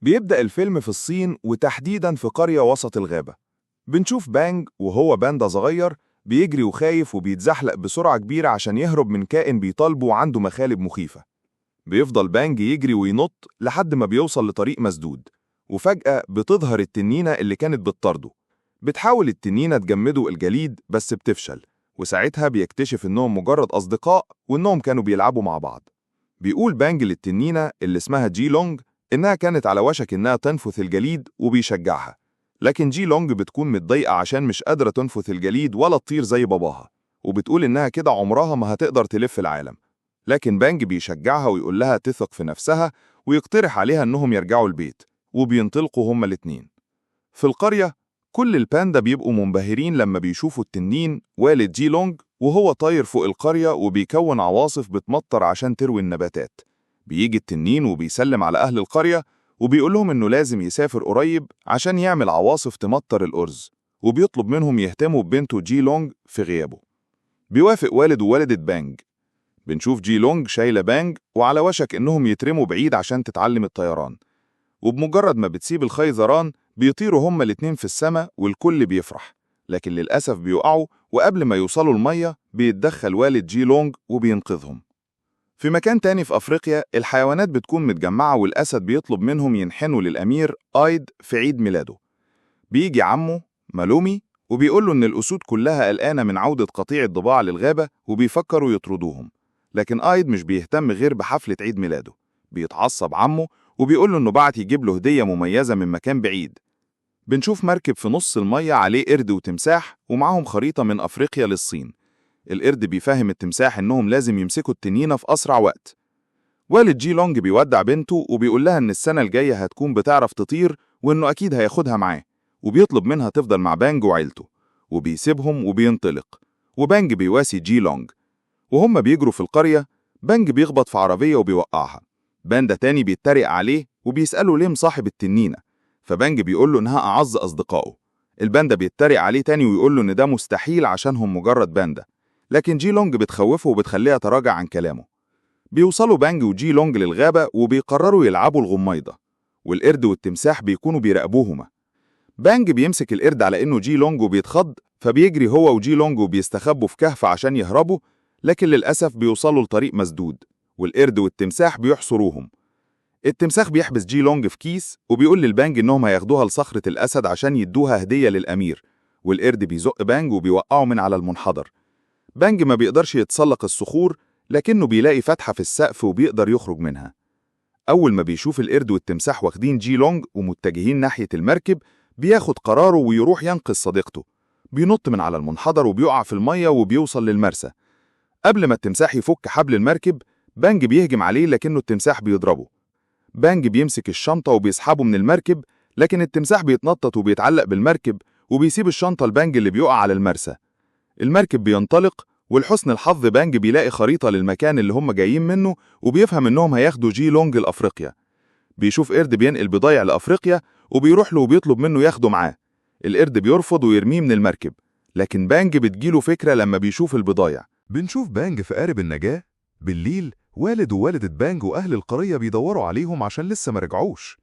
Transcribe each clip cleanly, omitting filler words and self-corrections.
بيبدأ الفيلم في الصين وتحديداً في قرية وسط الغابة. بنشوف بانج وهو باندا صغير بيجري وخايف وبيتزحلق بسرعة كبيرة عشان يهرب من كائن بيطالبه وعنده مخالب مخيفة. بيفضل بانج يجري وينط لحد ما بيوصل لطريق مسدود، وفجأة بتظهر التنينة اللي كانت بتطارده. بتحاول التنينة تجمده الجليد بس بتفشل، وساعتها بيكتشف إنهم مجرد أصدقاء وإنهم كانوا بيلعبوا مع بعض. بيقول بانج للتنينة اللي اسمها جي لونج إنها كانت على وشك إنها تنفث الجليد وبيشجعها، لكن جي لونج بتكون متضايقة عشان مش قادرة تنفث الجليد ولا تطير زي باباها، وبتقول إنها كده عمرها ما هتقدر تلف العالم. لكن بانج بيشجعها ويقول لها تثق في نفسها، ويقترح عليها إنهم يرجعوا البيت، وبينطلقوا هما الاتنين. في القرية كل الباندا بيبقوا منبهرين لما بيشوفوا التنين والد جي لونج وهو طاير فوق القرية وبيكون عواصف بتمطر عشان تروي النباتات. بيجي التنين وبيسلم على أهل القرية وبيقول لهم إنه لازم يسافر قريب عشان يعمل عواصف تمطر الأرز، وبيطلب منهم يهتموا ببنته جي لونج في غيابه. بيوافق والد ووالدة بانج. بنشوف جي لونج شايلة بانج وعلى وشك إنهم يترموا بعيد عشان تتعلم الطيران، وبمجرد ما بتسيب الخيزران بيطيروا هما الاتنين في السماء والكل بيفرح. لكن للأسف بيقعوا، وقبل ما يوصلوا المية بيتدخل والد جي لونج وبينقذهم. في مكان تاني في أفريقيا الحيوانات بتكون متجمعة والأسد بيطلب منهم ينحنوا للأمير آيد في عيد ميلاده. بيجي عمه مالومي وبيقوله إن الأسود كلها قلقانة من عودة قطيع الضباع للغابة وبيفكروا يطردوهم، لكن آيد مش بيهتم غير بحفلة عيد ميلاده. بيتعصب عمه وبيقوله إنه بعت يجيب له هدية مميزة من مكان بعيد. بنشوف مركب في نص المية عليه قرد وتمساح ومعاهم خريطة من أفريقيا للصين. القرد بيفهم التمساح إنهم لازم يمسكوا التنينة في أسرع وقت. والد جي لونج بيودع بنته وبيقول لها إن السنة الجاية هتكون بتعرف تطير وإنه أكيد هياخدها معاه، وبيطلب منها تفضل مع بانج وعيلته، وبيسيبهم وبينطلق. وبانج بيواسي جي لونج. وهم بيجروا في القرية بانج بيخبط في عربية وبيوقعها. باندا تاني بيتريق عليه وبيسأله ليه مصاحب التنينة، فبانج بيقول له إنها أعز أصدقائه. الباندا بيتريق عليه تاني ويقول له إن ده مستحيل عشانهم مجرد باندا، لكن جي لونج بتخوفه وبتخليها تراجع عن كلامه. بيوصلوا بانج وجي لونج للغابة وبيقرروا يلعبوا الغميضة، والقرد والتمساح بيكونوا بيراقبوهما. بانج بيمسك القرد على إنه جي لونج وبيتخض، فبيجري هو وجي لونج وبيستخبوا في كهف عشان يهربوا، لكن للأسف بيوصلوا لطريق مسدود، والقرد والتمساح بيحصروهم. التمساح بيحبس جي لونج في كيس وبيقول للبانج إنهم هياخدوها لصخرة الأسد عشان يدوها هدية للأمير، والقرد بيزق بانج وبيوقعه من على المنحدر. بانج ما بيقدرش يتسلق الصخور، لكنه بيلاقي فتحة في السقف وبيقدر يخرج منها. أول ما بيشوف القرد والتمساح واخدين جي لونج ومتجهين ناحية المركب بياخد قراره ويروح ينقذ صديقته. بينط من على المنحدر وبيقع في المية وبيوصل للمرسى. قبل ما التمساح يفك حبل المركب بانج بيهجم عليه، لكنه التمساح بيضربه. بانج بيمسك الشنطة وبيسحبه من المركب، لكن التمساح بيتنطط وبيتعلق بالمركب وبيسيب الشنطة لبانج اللي بيقع على المرسى. المركب بينطلق، ولحسن الحظ بانج بيلاقي خريطة للمكان اللي هم جايين منه وبيفهم إنهم هياخدوا جي لونج لأفريقيا. بيشوف قرد بينقل بضايع لأفريقيا وبيروح له وبيطلب منه ياخده معاه. القرد بيرفض ويرميه من المركب، لكن بانج بتجيله فكرة لما بيشوف البضايع. بنشوف بانج في قارب النجاة. بالليل والد ووالدة بانج وأهل القرية بيدوروا عليهم عشان لسه ما رجعوش.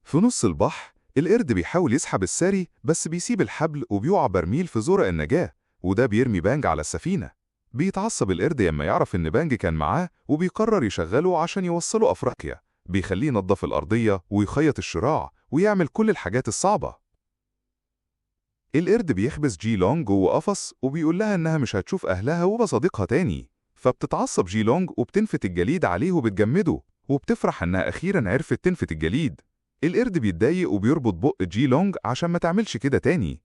في نص البحر القرد بيحاول يسحب الساري بس بيسيب الحبل وبيقع برميل في زرق النجاة، وده بيرمي بانج على السفينة. بيتعصب القرد لما يعرف إن بانج كان معاه وبيقرر يشغله عشان يوصله أفريقيا. بيخليه ينظف الأرضية ويخيط الشراع ويعمل كل الحاجات الصعبة. القرد بيحبس جي لونج جوه قفص وبيقول لها إنها مش هتشوف أهلها وبصديقها تاني، فبتتعصب جي لونج وبتنفت الجليد عليه وبتجمده، وبتفرح إنها أخيراً عرفت تنفت الجليد. القرد بيتضايق وبيربط بق جي لونج عشان ما تعملش كده تاني.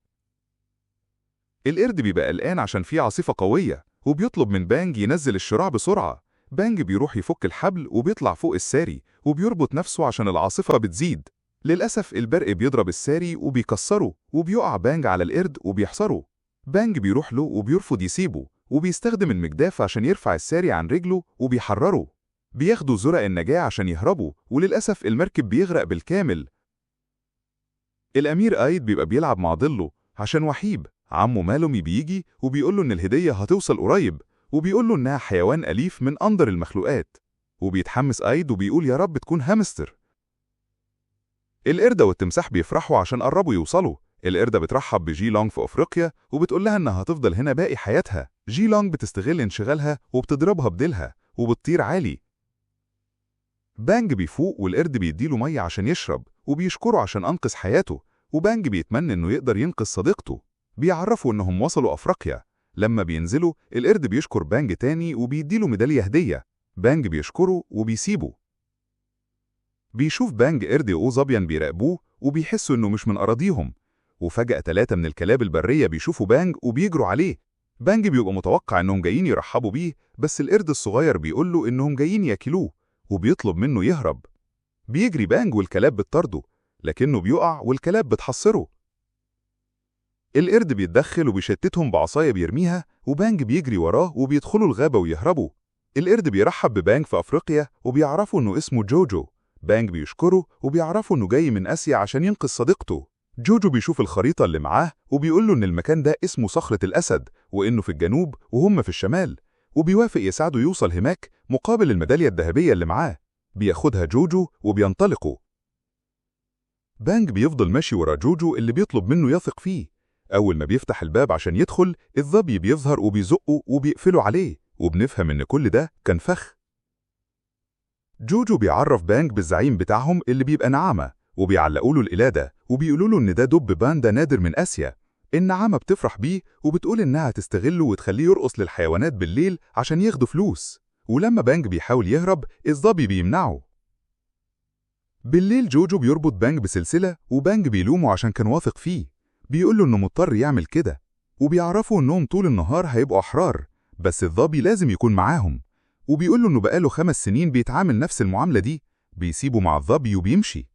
القرد بيبقى قلقان عشان في عاصفة قوية وبيطلب من بانج ينزل الشراع بسرعة. بانج بيروح يفك الحبل وبيطلع فوق الساري وبيربط نفسه عشان العاصفة بتزيد. للأسف البرق بيضرب الساري وبيكسره وبيقع بانج على القرد وبيحصره. بانج بيروح له وبيرفض يسيبه وبيستخدم المجداف عشان يرفع الساري عن رجله وبيحرره. بياخدوا زرق النجاة عشان يهربوا، وللأسف المركب بيغرق بالكامل. الأمير آيد بيبقى بيلعب مع ضله عشان وحيب عمه مالومي بيجي وبيقوله إن الهدية هتوصل قريب، وبيقوله إنها حيوان أليف من أندر المخلوقات. وبيتحمس آيد وبيقول يا رب تكون هامستر. القردة والتمساح بيفرحوا عشان قربوا يوصلوا. القردة بترحب بجي لونج في أفريقيا وبتقول لها إنها هتفضل هنا باقي حياتها. جي لونج بتستغل انشغالها وبتضربها بديلها وبتطير عالي. بانج بيفوق والقرد بيديله مية عشان يشرب وبيشكره عشان أنقذ حياته، وبانج بيتمنى إنه يقدر ينقذ صديقته. بيعرفوا إنهم وصلوا أفريقيا. لما بينزلوا القرد بيشكر بانج تاني وبيديله ميدالية هدية. بانج بيشكره وبيسيبه. بيشوف بانج قرد وظبيان بيراقبوه وبيحسوا إنه مش من أراضيهم، وفجأة 3 من الكلاب البرية بيشوفوا بانج وبيجروا عليه. بانج بيبقى متوقع إنهم جايين يرحبوا بيه، بس القرد الصغير بيقول له إنهم جايين ياكلوه وبيطلب منه يهرب. بيجري بانج والكلاب بتطارده، لكنه بيقع والكلاب بتحصره. القرد بيتدخل وبيشتتهم بعصاية بيرميها، وبانج بيجري وراه وبيدخلوا الغابة ويهربوا. القرد بيرحب ببانج في أفريقيا وبيعرفوا إنه اسمه جوجو. بانج بيشكره وبيعرفوا إنه جاي من آسيا عشان ينقذ صديقته. جوجو بيشوف الخريطة اللي معاه وبيقول له إن المكان ده اسمه صخرة الأسد، وإنه في الجنوب وهم في الشمال، وبيوافق يساعده يوصل هناك مقابل الميدالية الذهبية اللي معاه. بياخدها جوجو وبينطلقوا. بانج بيفضل ماشي ورا جوجو اللي بيطلب منه يثق فيه. أول ما بيفتح الباب عشان يدخل، الظبي بيظهر وبيزقه وبيقفلوا عليه، وبنفهم إن كل ده كان فخ. جوجو بيعرف بانج بالزعيم بتاعهم اللي بيبقى نعامة، وبيعلقوا له القلادة وبيقولوا له إن ده دب باندا نادر من آسيا. النعامة بتفرح بيه وبتقول إنها تستغله وتخليه يرقص للحيوانات بالليل عشان ياخدوا فلوس. ولما بانج بيحاول يهرب الظبي بيمنعه. بالليل جوجو بيربط بانج بسلسلة وبانج بيلومه عشان كان واثق فيه. بيقول له إنه مضطر يعمل كده، وبيعرفوا إنهم طول النهار هيبقوا أحرار، بس الظبي لازم يكون معاهم. وبيقول له إنه بقاله 5 سنين بيتعامل نفس المعاملة دي. بيسيبه مع الظبي وبيمشي.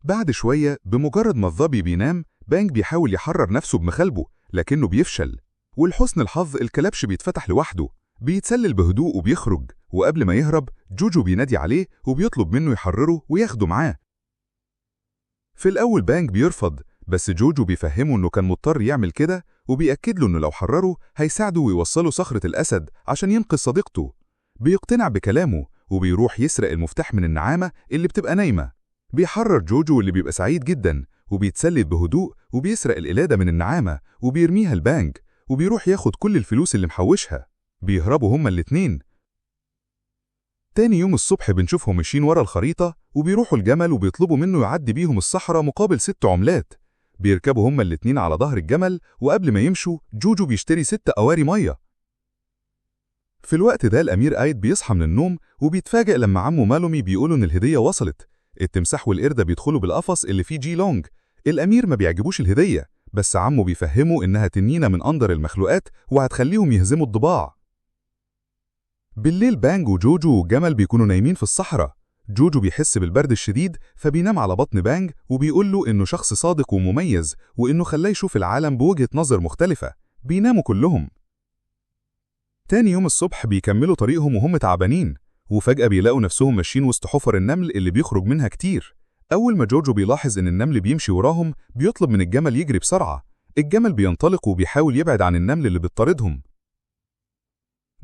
بعد شوية بمجرد ما الظبي بينام، بانج بيحاول يحرر نفسه بمخالبه لكنه بيفشل. ولحسن الحظ الكلبش بيتفتح لوحده، بيتسلل بهدوء وبيخرج، وقبل ما يهرب جوجو بينادي عليه وبيطلب منه يحرره وياخده معاه. في الأول بانج بيرفض، بس جوجو بيفهمه إنه كان مضطر يعمل كده، وبيأكد له إنه لو حرره هيساعده ويوصله صخرة الأسد عشان ينقذ صديقته. بيقتنع بكلامه وبيروح يسرق المفتاح من النعامة اللي بتبقى نايمة. بيحرر جوجو اللي بيبقى سعيد جدا، وبيتسلل بهدوء وبيسرق القلادة من النعامة وبيرميها لبانج، وبيروح ياخد كل الفلوس اللي محوشها. بيهربوا هما الاتنين. تاني يوم الصبح بنشوفهم ماشيين ورا الخريطة وبيروحوا الجمل وبيطلبوا منه يعدي بيهم الصحراء مقابل 6 عملات. بيركبوا هما الاتنين على ظهر الجمل، وقبل ما يمشوا جوجو بيشتري 6 قواري مية. في الوقت ده الأمير آيد بيصحى من النوم وبيتفاجئ لما عمه مالومي بيقولوا إن الهدية وصلت. التمساح والقردة بيدخلوا بالقفص اللي فيه جي لونج. الأمير ما بيعجبوش الهدية، بس عمه بيفهمه إنها تنينة من أندر المخلوقات وهتخليهم يهزموا الضباع. بالليل بانج وجوجو والجمل بيكونوا نايمين في الصحراء. جوجو بيحس بالبرد الشديد فبينام على بطن بانج وبيقول له إنه شخص صادق ومميز وإنه خلاه يشوف العالم بوجهة نظر مختلفة. بيناموا كلهم. تاني يوم الصبح بيكملوا طريقهم وهم تعبانين، وفجأة بيلاقوا نفسهم ماشيين وسط حفر النمل اللي بيخرج منها كتير. أول ما جوجو بيلاحظ إن النمل بيمشي وراهم بيطلب من الجمل يجري بسرعة. الجمل بينطلق وبيحاول يبعد عن النمل اللي بتطاردهم.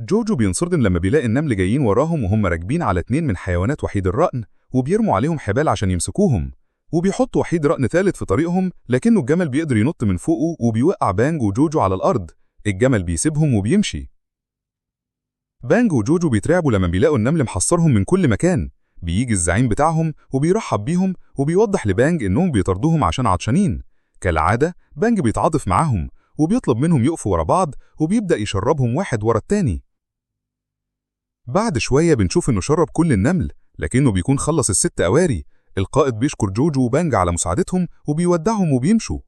جوجو بينصدم لما بيلاقي النمل جايين وراهم وهم راكبين على 2 من حيوانات وحيد الرأن، وبيرموا عليهم حبال عشان يمسكوهم. وبيحطوا وحيد رأن ثالث في طريقهم، لكنه الجمل بيقدر ينط من فوقه وبيوقع بانج وجوجو على الأرض. الجمل بيسيبهم وبيمشي. بانج وجوجو بيترعبوا لما بيلاقوا النمل محصرهم من كل مكان. بيجي الزعيم بتاعهم وبيرحب بيهم وبيوضح لبانج إنهم بيطردوهم عشان عطشانين. كالعادة بانج بيتعاطف معاهم وبيطلب منهم يقفوا ورا بعض وبيبدأ يشربهم واحد ورا التاني. بعد شوية بنشوف إنه شرب كل النمل، لكنه بيكون خلص ال6 قواري. القائد بيشكر جوجو وبانج على مساعدتهم وبيودعهم وبيمشوا.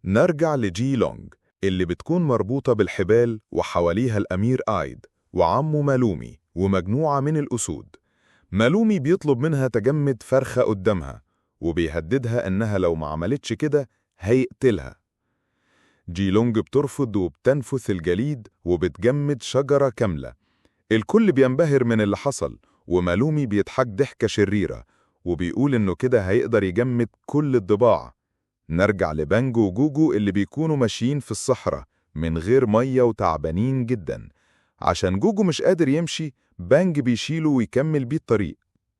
نرجع لجي لونج اللي بتكون مربوطة بالحبال وحواليها الأمير آيد وعمه مالومي ومجموعة من الأسود. مالومي بيطلب منها تجمد فرخة قدامها وبيهددها إنها لو ما عملتش كده هيقتلها. جي لونج بترفض وبتنفث الجليد وبتجمد شجرة كاملة. الكل بينبهر من اللي حصل، ومالومي بيضحك ضحكة شريرة وبيقول إنه كده هيقدر يجمد كل الضباع. نرجع لبانج وجوجو اللي بيكونوا ماشيين في الصحراء من غير مية وتعبانين جدا. عشان جوجو مش قادر يمشي، بانج بيشيله ويكمل بيه الطريق.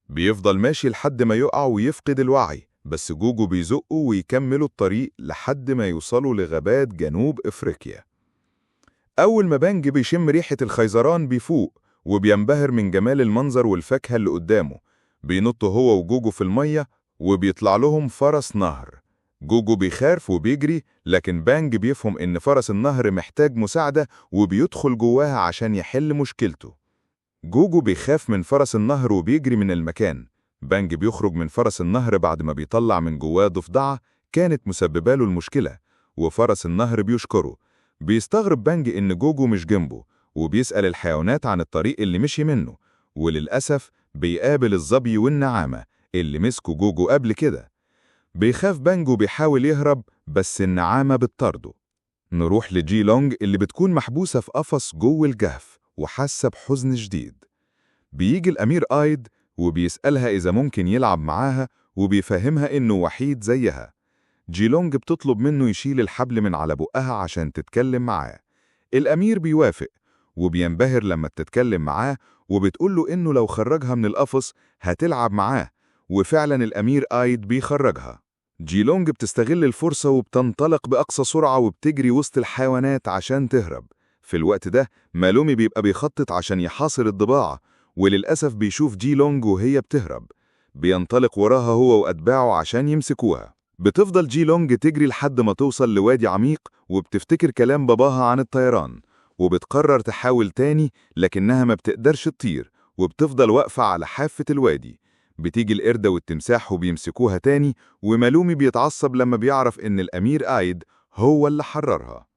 بيفضل ماشي لحد ما يقع ويفقد الوعي، بس جوجو بيزقه ويكملوا الطريق لحد ما يوصلوا لغابات جنوب إفريقيا. أول ما بانج بيشم ريحة الخيزران بيفوق وبينبهر من جمال المنظر والفاكهة اللي قدامه. بينط هو وجوجو في المية وبيطلع لهم فرس نهر. جوجو بيخاف وبيجري، لكن بانج بيفهم إن فرس النهر محتاج مساعدة وبيدخل جواها عشان يحل مشكلته. جوجو بيخاف من فرس النهر وبيجري من المكان. بانج بيخرج من فرس النهر بعد ما بيطلع من جواه ضفدعة كانت مسببة له المشكلة، وفرس النهر بيشكره. بيستغرب بانج إن جوجو مش جنبه، وبيسأل الحيوانات عن الطريق اللي مشي منه، وللأسف بيقابل الظبي والنعامة اللي مسكوا جوجو قبل كده. بيخاف بانج وبيحاول يهرب، بس النعامة بتطارده. نروح لجي لونج اللي بتكون محبوسة في قفص جوه الجهف وحاسة بحزن شديد. بيجي الأمير آيد وبيسألها إذا ممكن يلعب معاها، وبيفهمها إنه وحيد زيها. جي لونج بتطلب منه يشيل الحبل من على بقها عشان تتكلم معاه. الأمير بيوافق وبينبهر لما بتتكلم معاه، وبتقوله إنه لو خرجها من القفص هتلعب معاه، وفعلا الأمير آيد بيخرجها. جي لونج بتستغل الفرصة وبتنطلق بأقصى سرعة وبتجري وسط الحيوانات عشان تهرب. في الوقت ده مالومي بيبقى بيخطط عشان يحاصر الضباع، وللأسف بيشوف جي لونج وهي بتهرب. بينطلق وراها هو وأتباعه عشان يمسكوها. بتفضل جي لونج تجري لحد ما توصل لوادي عميق، وبتفتكر كلام باباها عن الطيران، وبتقرر تحاول تاني لكنها ما بتقدرش تطير، وبتفضل واقفة على حافة الوادي. بتيجي القردة والتمساح وبيمسكوها تاني، ومالومي بيتعصب لما بيعرف إن الأمير آيد هو اللي حررها.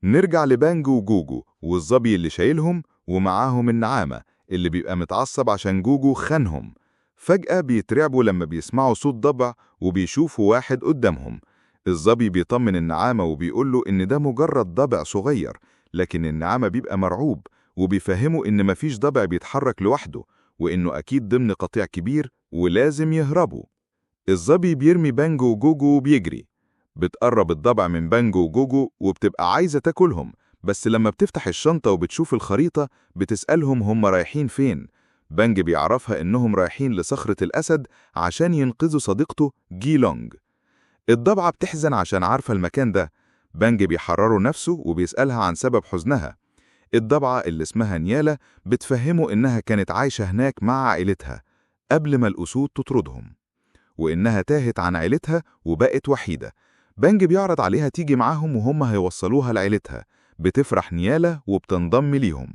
نرجع لبانج وجوجو والظبي اللي شايلهم، ومعاهم النعامة اللي بيبقى متعصب عشان جوجو خانهم. فجأة بيترعبوا لما بيسمعوا صوت ضبع وبيشوفوا واحد قدامهم. الظبي بيطمن النعامة وبيقوله إن ده مجرد ضبع صغير، لكن النعامة بيبقى مرعوب وبيفهمه إن مفيش ضبع بيتحرك لوحده، وإنه أكيد ضمن قطيع كبير ولازم يهربوا. الظبي بيرمي بانج وجوجو وبيجري. بتقرب الضبع من بانج وجوجو وبتبقى عايزة تاكلهم، بس لما بتفتح الشنطة وبتشوف الخريطة بتسألهم هم رايحين فين. بانج بيعرفها إنهم رايحين لصخرة الأسد عشان ينقذوا صديقته جي لونج. الضبعة بتحزن عشان عارفة المكان ده. بانج بيحرره نفسه وبيسألها عن سبب حزنها. الضبعة اللي اسمها نيالا بتفهمه إنها كانت عايشة هناك مع عائلتها قبل ما الأسود تطردهم، وإنها تاهت عن عيلتها وبقت وحيدة. بانج بيعرض عليها تيجي معاهم وهم هيوصلوها لعيلتها. بتفرح نيالا وبتنضم ليهم.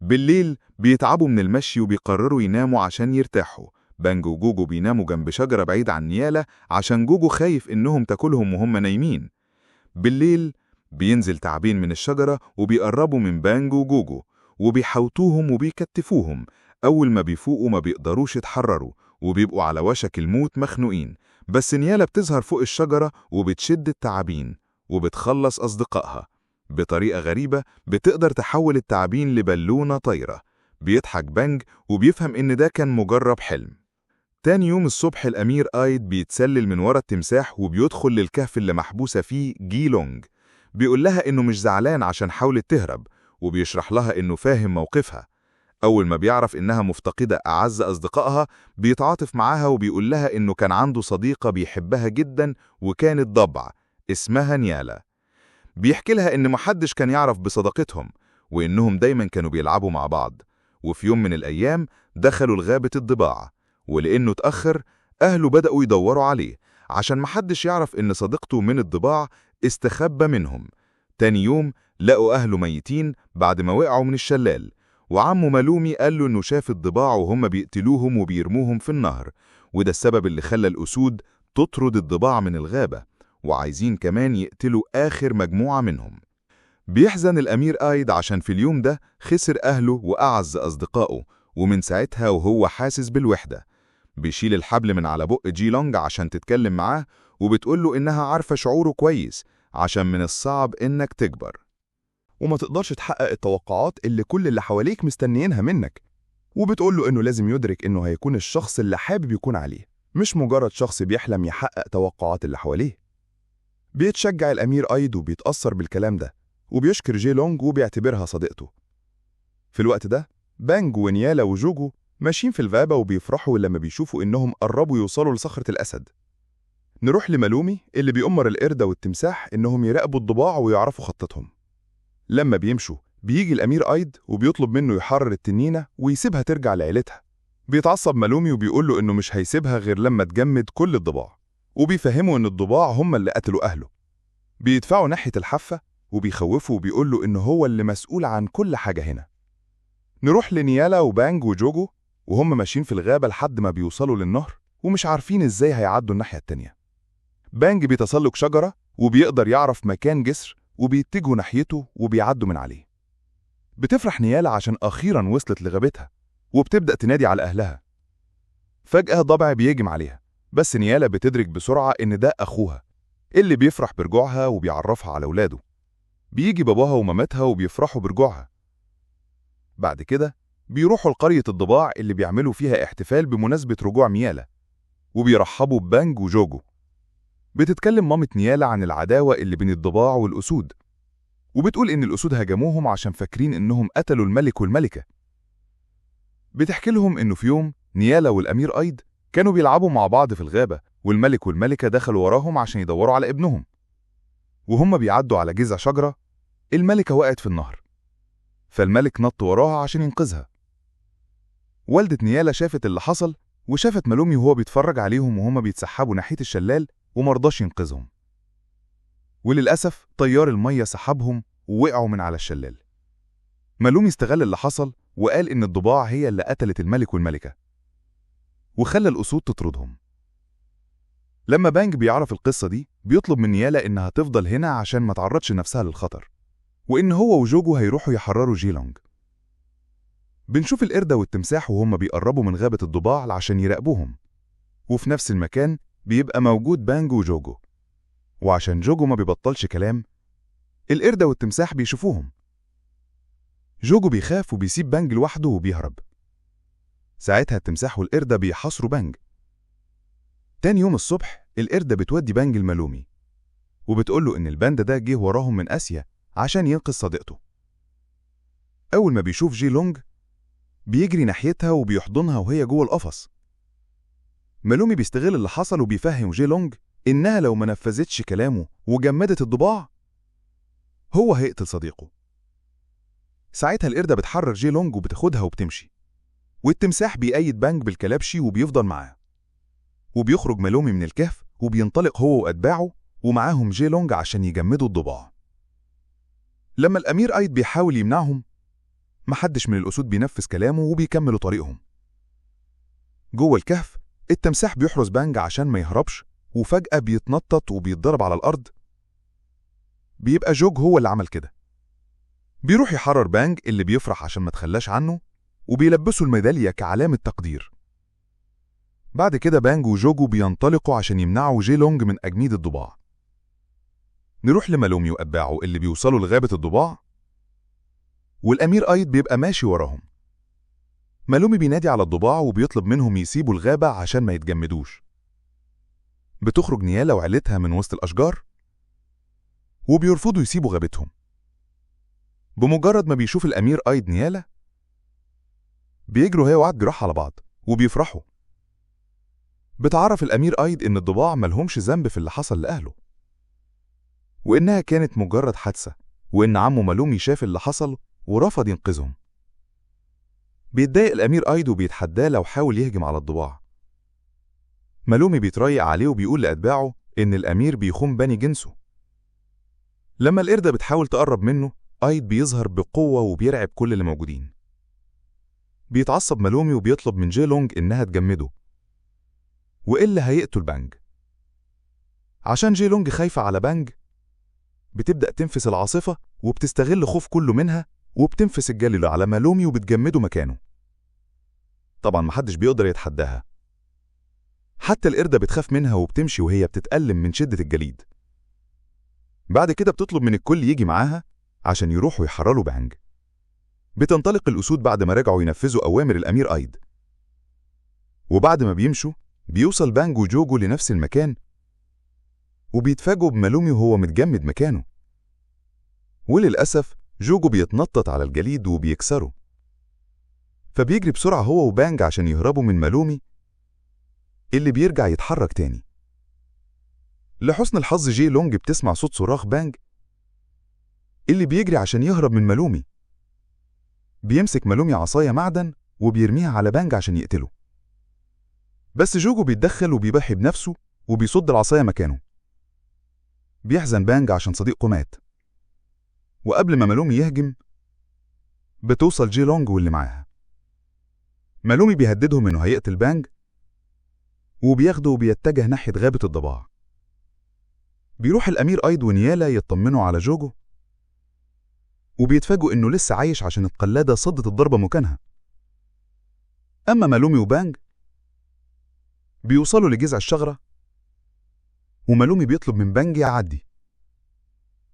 بالليل بيتعبوا من المشي وبيقرروا يناموا عشان يرتاحوا. بانج وجوجو بيناموا جنب شجرة بعيد عن نيالا عشان جوجو خايف إنهم تاكلهم وهم نايمين. بالليل بينزل تعابين من الشجرة وبيقربوا من بانج وجوجو وبيحوطوهم وبيكتفوهم. أول ما بيفوقوا ما بيقدروش يتحرروا وبيبقوا على وشك الموت مخنوقين، بس نيالا بتظهر فوق الشجرة وبتشد التعابين وبتخلص أصدقائها. بطريقة غريبة بتقدر تحول التعابين لبالونة طايرة. بيضحك بانج وبيفهم إن ده كان مجرد حلم. تاني يوم الصبح الأمير آيد بيتسلل من ورا التمساح وبيدخل للكهف اللي محبوسة فيه جي لونج. بيقول لها إنه مش زعلان عشان حاولت تهرب، وبيشرح لها إنه فاهم موقفها. أول ما بيعرف إنها مفتقدة أعز أصدقائها بيتعاطف معاها وبيقول لها إنه كان عنده صديقة بيحبها جدا وكانت ضبع اسمها نيالا. بيحكي لها إن محدش كان يعرف بصداقتهم وإنهم دايما كانوا بيلعبوا مع بعض. وفي يوم من الأيام دخلوا لغابة الضباع، ولأنه اتأخر أهله بدأوا يدوروا عليه عشان محدش يعرف إن صديقته من الضباع استخبى منهم. تاني يوم لقوا أهله ميتين بعد ما وقعوا من الشلال، وعمه مالومي قال له إنه شاف الضباع وهم بيقتلوهم وبيرموهم في النهر، وده السبب اللي خلى الأسود تطرد الضباع من الغابة، وعايزين كمان يقتلوا آخر مجموعة منهم. بيحزن الأمير آيد عشان في اليوم ده خسر أهله وأعز أصدقائه، ومن ساعتها وهو حاسس بالوحدة. بيشيل الحبل من على بق جي لونج عشان تتكلم معاه، وبتقوله إنها عارفة شعوره كويس عشان من الصعب إنك تكبر وما تقدرش تحقق التوقعات اللي كل اللي حواليك مستنيينها منك. وبتقوله إنه لازم يدرك إنه هيكون الشخص اللي حابب يكون عليه، مش مجرد شخص بيحلم يحقق توقعات اللي حواليه. بيتشجع الأمير آيد وبيتأثر بالكلام ده، وبيشكر جي لونج وبيعتبرها صديقته. في الوقت ده بانج ونيالا وجوجو ماشيين في الغابة وبيفرحوا لما بيشوفوا إنهم قربوا يوصلوا لصخرة الأسد. نروح لمالومي اللي بيأمر القردة والتمساح إنهم يراقبوا الضباع ويعرفوا خطتهم. لما بيمشوا بيجي الأمير أيد وبيطلب منه يحرر التنينة ويسيبها ترجع لعيلتها. بيتعصب مالومي وبيقول له إنه مش هيسيبها غير لما تجمد كل الضباع، وبيفهمه إن الضباع هم اللي قتلوا أهله. بيدفعوا ناحية الحافة وبيخوفوا وبيقول له إنه هو اللي مسؤول عن كل حاجة هنا. نروح لنيالا وبانج وجوجو وهم ماشيين في الغابة لحد ما بيوصلوا للنهر ومش عارفين إزاي هيعدوا الناحية التانية. بانج بيتسلق شجرة وبيقدر يعرف مكان جسر وبيتجهوا ناحيته وبيعدوا من عليه. بتفرح نيالا عشان أخيراً وصلت لغابتها وبتبدأ تنادي على أهلها. فجأة ضبع بيهجم عليها، بس نيالا بتدرك بسرعة إن ده أخوها اللي بيفرح برجوعها وبيعرفها على أولاده. بيجي باباها ومامتها وبيفرحوا برجوعها. بعد كده بيروحوا لقرية الضباع اللي بيعملوا فيها احتفال بمناسبة رجوع نيالا وبيرحبوا ببانج وجوجو. بتتكلم مامة نيالا عن العداوة اللي بين الضباع والأسود، وبتقول إن الأسود هاجموهم عشان فاكرين إنهم قتلوا الملك والملكة. بتحكي لهم إنه في يوم نيالا والأمير أيد كانوا بيلعبوا مع بعض في الغابة، والملك والملكة دخلوا وراهم عشان يدوروا على ابنهم. وهم بيعدوا على جذع شجرة، الملكة وقعت في النهر، فالملك نط وراها عشان ينقذها. والدة نيالا شافت اللي حصل وشافت مالومي وهو بيتفرج عليهم وهم بيتسحبوا ناحية الشلال ومرضاش ينقذهم. وللأسف طيار المية سحبهم ووقعوا من على الشلال. مالومي استغل اللي حصل وقال إن الضباع هي اللي قتلت الملك والملكة وخلى الأسود تطردهم. لما بانج بيعرف القصة دي بيطلب من نيالا إنها تفضل هنا عشان ما تعرضش نفسها للخطر، وإن هو وجوجو هيروحوا يحرروا جيلونج. بنشوف القردة والتمساح وهم بيقربوا من غابة الضباع عشان يراقبوهم، وفي نفس المكان بيبقى موجود بانج وجوجو. وعشان جوجو ما بيبطلش كلام، القردة والتمساح بيشوفوهم. جوجو بيخاف وبيسيب بانج لوحده وبيهرب. ساعتها التمساح والقردة بيحاصروا بانج. تاني يوم الصبح القردة بتودي بانج المالومي وبتقوله إن الباندا ده جه وراهم من آسيا عشان ينقذ صديقته. أول ما بيشوف جيلونج بيجري ناحيتها وبيحضنها وهي جوه القفص. مالومي بيستغل اللي حصل وبيفهم جيلونج إنها لو ما نفذتش كلامه وجمدت الضباع هو هيقتل صديقه. ساعتها القردة بتحرر جيلونج وبتاخدها وبتمشي، والتمساح بيأيد بانج بالكلبشي وبيفضل معاه. وبيخرج مالومي من الكهف وبينطلق هو وأتباعه ومعاهم جيلونج عشان يجمدوا الضباع. لما الأمير أيد بيحاول يمنعهم محدش من الأسود بينفذ كلامه وبيكملوا طريقهم. جوه الكهف التمساح بيحرس بانج عشان ما يهربش، وفجأة بيتنطط وبيتضرب على الأرض. بيبقى جوج هو اللي عمل كده. بيروح يحرر بانج اللي بيفرح عشان ما تخلاش عنه وبيلبسوا الميدالية كعلامة تقدير. بعد كده بانج وجوجو بينطلقوا عشان يمنعوا جيلونج من أجميد الضباع. نروح لمالومي وأتباعه اللي بيوصلوا لغابة الضباع، والأمير أيد بيبقى ماشي وراهم. مالومي بينادي على الضباع وبيطلب منهم يسيبوا الغابة عشان ما يتجمدوش. بتخرج نيالا وعيلتها من وسط الأشجار وبيرفضوا يسيبوا غابتهم. بمجرد ما بيشوف الأمير أيد نيالا بيجروا هي وعد جراح على بعض وبيفرحوا. بتعرف الأمير أيد إن الضباع ملهمش ذنب في اللي حصل لأهله، وإنها كانت مجرد حادثة، وإن عمه مالومي شاف اللي حصل ورفض ينقذهم. بيتضايق الأمير أيد وبيتحداه لو حاول يهجم على الضباع. مالومي بيتريق عليه وبيقول لأتباعه إن الأمير بيخون بني جنسه. لما القردة بتحاول تقرب منه أيد بيظهر بقوة وبيرعب كل اللي موجودين. بيتعصب مالومي وبيطلب من جيلونج إنها تجمده وإلا هيقتل بانج. عشان جيلونج خايفة على بانج بتبدأ تنفس العاصفة وبتستغل خوف كله منها وبتنفس الجليد على مالومي وبتجمده مكانه. طبعا محدش بيقدر يتحداها، حتى القردة بتخاف منها وبتمشي وهي بتتألم من شدة الجليد. بعد كده بتطلب من الكل يجي معاها عشان يروحوا يحرروا بانج. بتنطلق الأسود بعد ما رجعوا ينفذوا أوامر الأمير أيد، وبعد ما بيمشوا بيوصل بانج وجوجو لنفس المكان وبيتفاجئوا بمالومي وهو متجمد مكانه. وللأسف جوجو بيتنطط على الجليد وبيكسره. فبيجري بسرعة هو وبانج عشان يهربوا من مالومي اللي بيرجع يتحرك تاني. لحسن الحظ جي لونج بتسمع صوت صراخ بانج اللي بيجري عشان يهرب من مالومي. بيمسك مالومي عصاية معدن وبيرميها على بانج عشان يقتله، بس جوجو بيتدخل وبيضحي بنفسه وبيصد العصاية مكانه. بيحزن بانج عشان صديقه مات، وقبل ما مالومي يهجم بتوصل جي لونج واللي معاها. مالومي بيهددهم انه هيقتل بانج وبياخده وبيتجه ناحية غابة الضباع. بيروح الأمير أيد ونيالا يطمنوا على جوجو وبيتفاجئوا إنه لسه عايش عشان القلادة صدت الضربة مكانها. أما مالومي وبانج بيوصلوا لجذع الشجرة ومالومي بيطلب من بانج يعدي،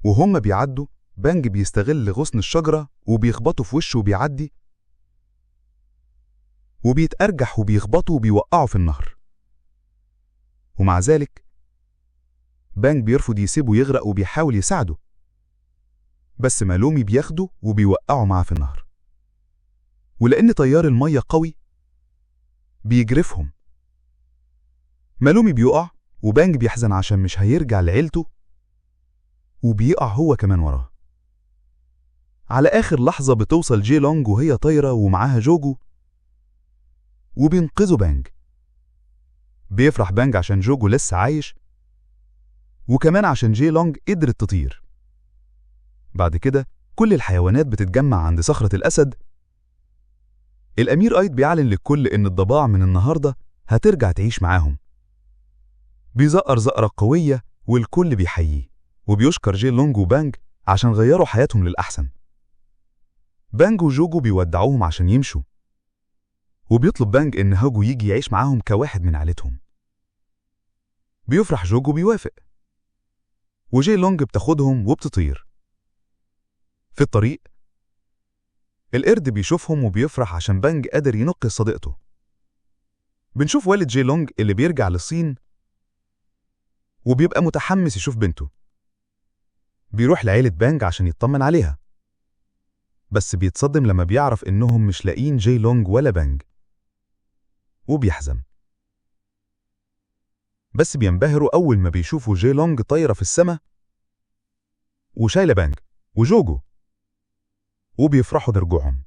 وهم بيعدوا بانج بيستغل غصن الشجرة وبيخبطوا في وشه وبيعدي وبيتأرجح وبيخبطوا وبيوقعوا في النهر. ومع ذلك بانج بيرفض يسيبه يغرق وبيحاول يساعده، بس مالومي بياخده وبيوقعه معاه في النهر. ولأن تيار المية قوي بيجرفهم. مالومي بيقع وبانج بيحزن عشان مش هيرجع لعيلته وبيقع هو كمان وراه. على آخر لحظة بتوصل جي لونج وهي طايرة ومعاها جوجو وبينقذوا بانج. بيفرح بانج عشان جوجو لسه عايش وكمان عشان جي لونج قدرت تطير. بعد كده كل الحيوانات بتتجمع عند صخرة الأسد. الأمير أيد بيعلن للكل إن الضباع من النهاردة هترجع تعيش معاهم. بيزقر زقرة قوية والكل بيحييه وبيشكر جي لونج وبانج عشان غيروا حياتهم للأحسن. بانج وجوجو بيودعوهم عشان يمشوا، وبيطلب بانج إن هوجو يجي يعيش معاهم كواحد من عيلتهم. بيفرح جوجو بيوافق، وجي لونج بتاخدهم وبتطير. في الطريق القرد بيشوفهم وبيفرح عشان بانج قادر ينقذ صديقته. بنشوف والد جي لونج اللي بيرجع للصين وبيبقى متحمس يشوف بنته. بيروح لعيلة بانج عشان يطمن عليها، بس بيتصدم لما بيعرف إنهم مش لاقين جي لونج ولا بانج وبيحزن. بس بينبهروا أول ما بيشوفوا جي لونج طايرة في السماء وشايلة بانج وجوجو وبيفرحوا برجوعهم.